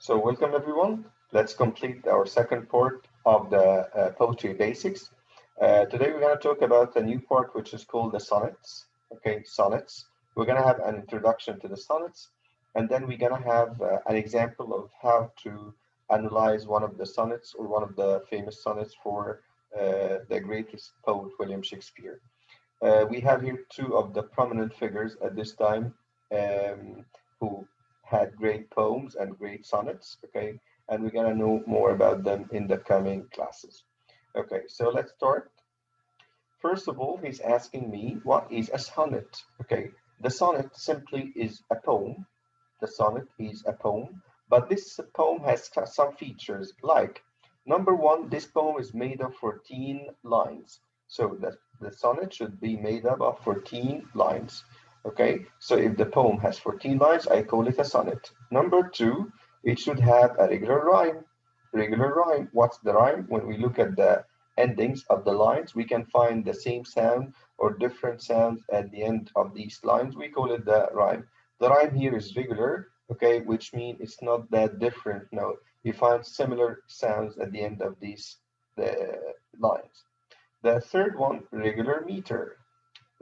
So welcome everyone. Let's complete our second part of the poetry basics. Today we're going to talk about a new part which is called the sonnets. Okay, sonnets. We're going to have an introduction to the sonnets, and then we're going to have an example of how to analyze one of the sonnets or one of the famous sonnets for the greatest poet William Shakespeare. We have here two of the prominent figures at this time who had great poems and great sonnets, okay? And we're gonna know more about them in the coming classes. Okay, so let's start. First of all, he's asking me, what is a sonnet? Okay, the sonnet simply is a poem. The sonnet is a poem, but this poem has some features like number one, this poem is made of 14 lines. So the sonnet should be made up of 14 lines. Okay, so if the poem has 14 lines, I call it a sonnet. Number two, it should have a regular rhyme. Regular rhyme. What's the rhyme? When we look at the endings of the lines, we can find the same sound or different sounds at the end of these lines. We call it the rhyme. The rhyme here is regular, okay, which means it's not that different. No, you find similar sounds at the end of these lines. The third one, regular meter.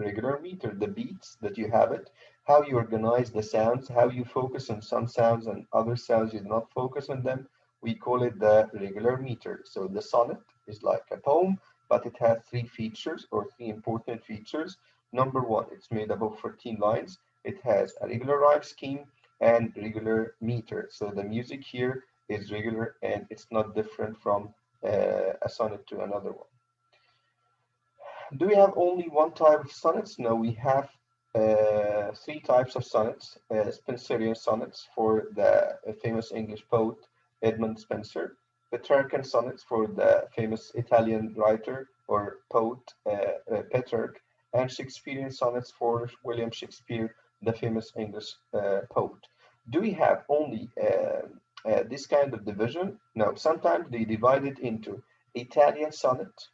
Regular meter, the beats that you have it, how you organize the sounds, how you focus on some sounds and other sounds you do not focus on them. We call it the regular meter. So the sonnet is like a poem, but it has three features or three important features. Number one, it's made up of 14 lines. It has a regular rhyme scheme and regular meter. So the music here is regular and it's not different from a sonnet to another one. Do we have only one type of sonnets? No, we have three types of sonnets. Spenserian sonnets for the famous English poet Edmund Spenser, Petrarchan sonnets for the famous Italian writer or poet Petrarch, and Shakespearean sonnets for William Shakespeare, the famous English poet. Do we have only this kind of division? No, sometimes they divide it into Italian sonnet,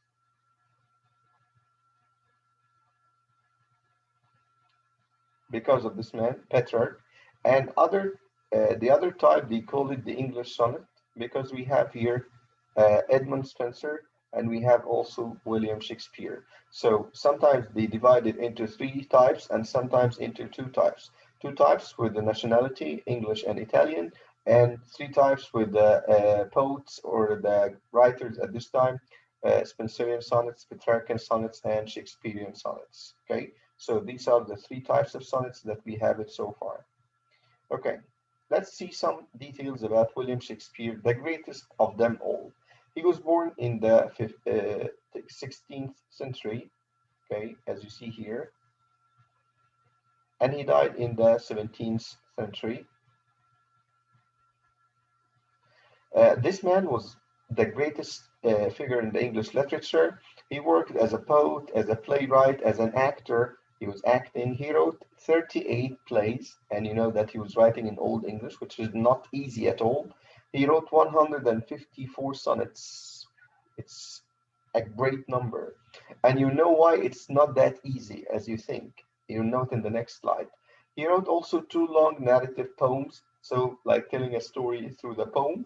because of this man, Petrarch, and the other type they call it the English sonnet because we have here Edmund Spenser and we have also William Shakespeare. So sometimes they divide it into three types and sometimes into two types. Two types with the nationality, English and Italian, and three types with the poets or the writers at this time, Spenserian sonnets, Petrarchan sonnets, and Shakespearean sonnets. Okay, so these are the three types of sonnets that we have it so far. Okay, let's see some details about William Shakespeare, the greatest of them all. He was born in the 16th century, okay, as you see here, and he died in the 17th century. This man was the greatest figure in the English literature. He worked as a poet, as a playwright, as an actor. He was acting. He wrote 38 plays, and you know that he was writing in Old English, which is not easy at all. He wrote 154 sonnets. It's a great number. And you know why it's not that easy as you think. You'll note in the next slide. He wrote also two long narrative poems, so like telling a story through the poem,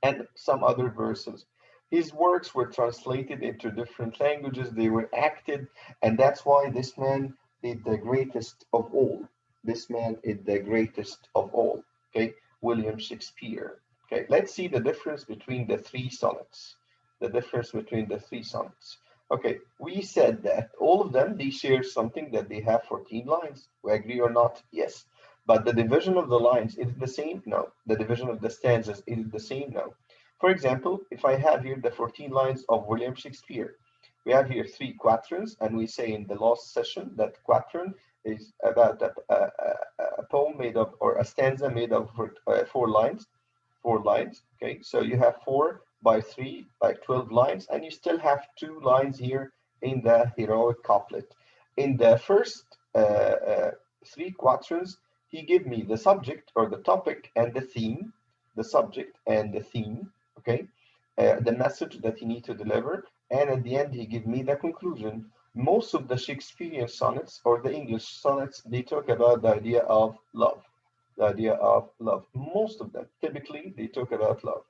and some other verses. His works were translated into different languages, they were acted, and that's why this man is the greatest of all. This man is the greatest of all. Okay, William Shakespeare. Okay, let's see the difference between the three sonnets. The difference between the three sonnets. Okay, we said that all of them they share something that they have 14 lines. We agree or not? Yes. But the division of the lines is the same? No. The division of the stanzas is the same? No. For example, if I have here the 14 lines of William Shakespeare, we have here three quatrains, and we say in the last session that quatrain is about a poem made of, or a stanza made of 4 lines. 4 lines, okay? So you have 4 by 3 by 12 lines, and you still have 2 lines here in the heroic couplet. In the first three quatrains, he gave me the subject or the topic and the theme, the subject and the theme, okay, the message that he need to deliver, and at the end he gave me the conclusion. Most of the Shakespearean sonnets or the English sonnets, they talk about the idea of love. the idea of love. Most of them, typically, they talk about love.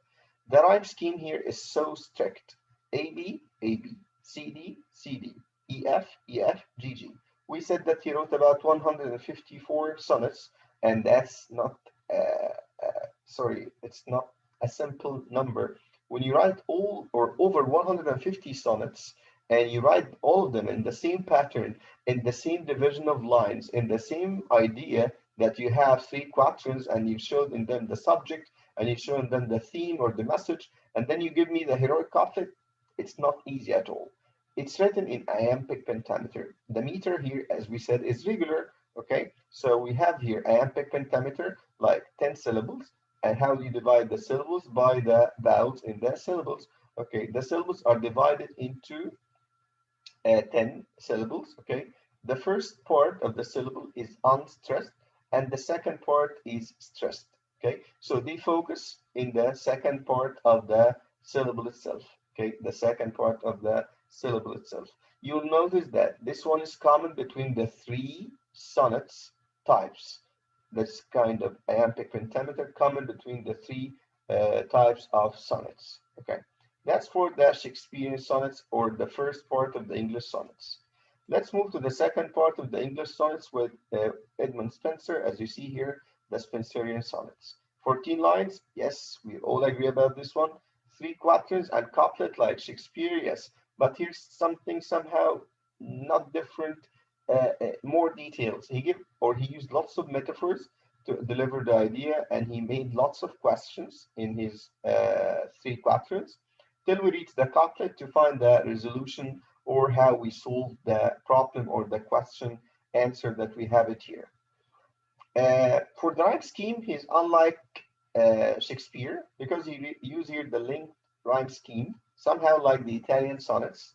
The rhyme scheme here is so strict. A B A B, C D C D, E F E F G G. We said that he wrote about 154 sonnets, and that's not, sorry, it's not a simple number. When you write all or over 150 sonnets, and you write all of them in the same pattern, in the same division of lines, in the same idea that you have three quatrains and you showed in them the subject and you show in them the theme or the message, and then you give me the heroic couplet, it's not easy at all. It's written in iambic pentameter. The meter here, as we said, is regular. Okay, so we have here iambic pentameter, like 10 syllables. And how do you divide the syllables? By the vowels in the syllables. Okay, the syllables are divided into 10 syllables. Okay, the first part of the syllable is unstressed, and the second part is stressed. Okay, so they focus in the second part of the syllable itself. Okay, the second part of the syllable itself. You'll notice that this one is common between the three sonnets types. This kind of iambic pentameter common between the three types of sonnets. Okay. That's for the Shakespearean sonnets, or the first part of the English sonnets. Let's move to the second part of the English sonnets with Edmund Spenser, as you see here, the Spenserian sonnets. 14 lines, yes, we all agree about this one. Three quatrains and couplet like Shakespeare, yes. But here's something somehow not different, more details. He used lots of metaphors to deliver the idea, and he made lots of questions in his three quatrains till we reach the couplet to find the resolution or how we solve the problem or the question answer that we have it here. For the rhyme scheme, he's unlike Shakespeare because he used here the linked rhyme scheme, somehow like the Italian sonnets,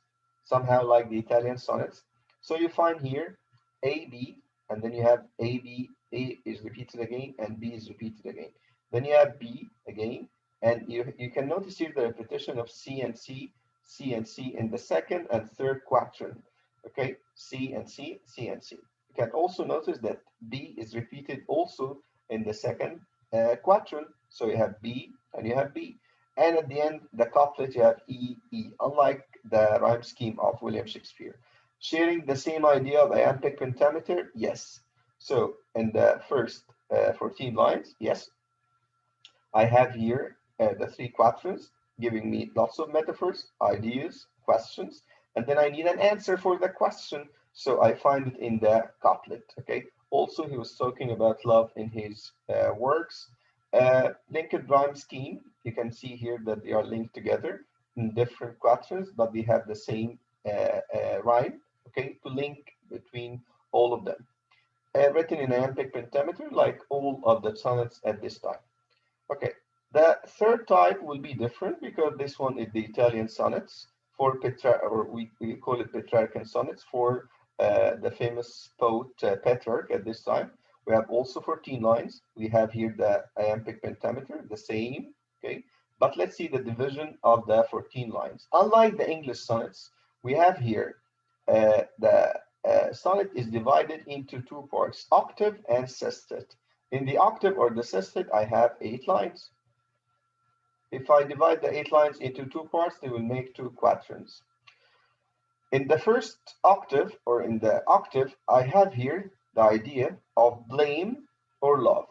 So you find here A, B, and then you have A, B, A is repeated again, and B is repeated again. Then you have B again, and you can notice here the repetition of C and C, C and C in the second and third quatrain. Okay, C and C, C and C. You can also notice that B is repeated also in the second quatrain. So you have B and you have B. And at the end, the couplet, you have E, E, unlike the rhyme scheme of William Shakespeare. Sharing the same idea of iambic pentameter? Yes. So in the first 14 lines, yes, I have here the three quatrains giving me lots of metaphors, ideas, questions, and then I need an answer for the question. So I find it in the couplet. Okay. Also, he was talking about love in his works. Linked rhyme scheme. You can see here that they are linked together in different quatrains, but they have the same rhyme. Okay, to link between all of them. Written in iambic pentameter, like all of the sonnets at this time. Okay, the third type will be different because this one is the Italian sonnets for or we call it Petrarchan sonnets for the famous poet Petrarch at this time. We have also 14 lines. We have here the iambic pentameter, the same, okay? But let's see the division of the 14 lines. Unlike the English sonnets, we have here the sonnet is divided into two parts, octave and sestet. In the octave or the sestet, I have 8 lines. If I divide the 8 lines into two parts, they will make two quatrains. In the first octave, or in the octave, I have here the idea of blame or love.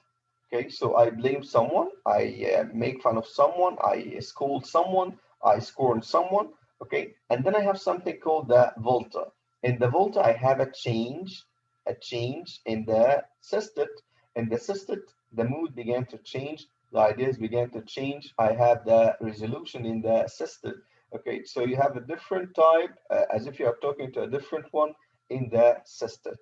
Okay, so I blame someone, I make fun of someone, I scold someone, I scorn someone. Okay, and then I have something called the volta. In the volta, I have a change in the sestet. In the sestet, the mood began to change, the ideas began to change. I have the resolution in the sestet. Okay, so you have a different type, as if you are talking to a different one in the sestet.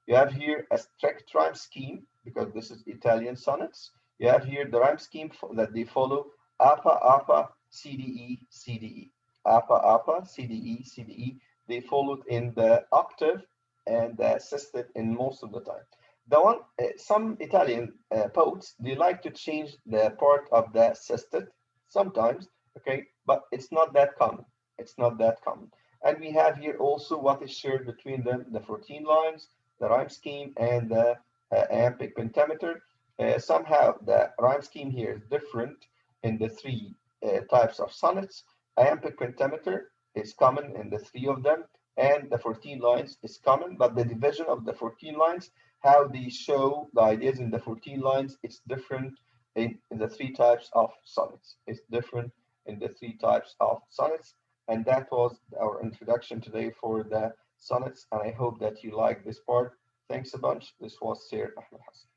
You have here a strict rhyme scheme, because this is Italian sonnets. You have here the rhyme scheme that they follow, apa, apa, CDE, CDE. Apa, apa, CDE, CDE. They followed in the octave and the sestet in most of the time. The one, some Italian poets, they like to change the part of the sestet sometimes, okay, but it's not that common. It's not that common. And we have here also what is shared between them, the 14 lines, the rhyme scheme, and the iambic pentameter. Somehow the rhyme scheme here is different in the three types of sonnets. Iambic pentameter is common in the three of them, and the 14 lines is common, but the division of the 14 lines, how they show the ideas in the 14 lines, it's different in the three types of sonnets. It's different in the three types of sonnets. And that was our introduction today for the sonnets. And I hope that you like this part. Thanks a bunch. This was Sir Ahmed Hassan.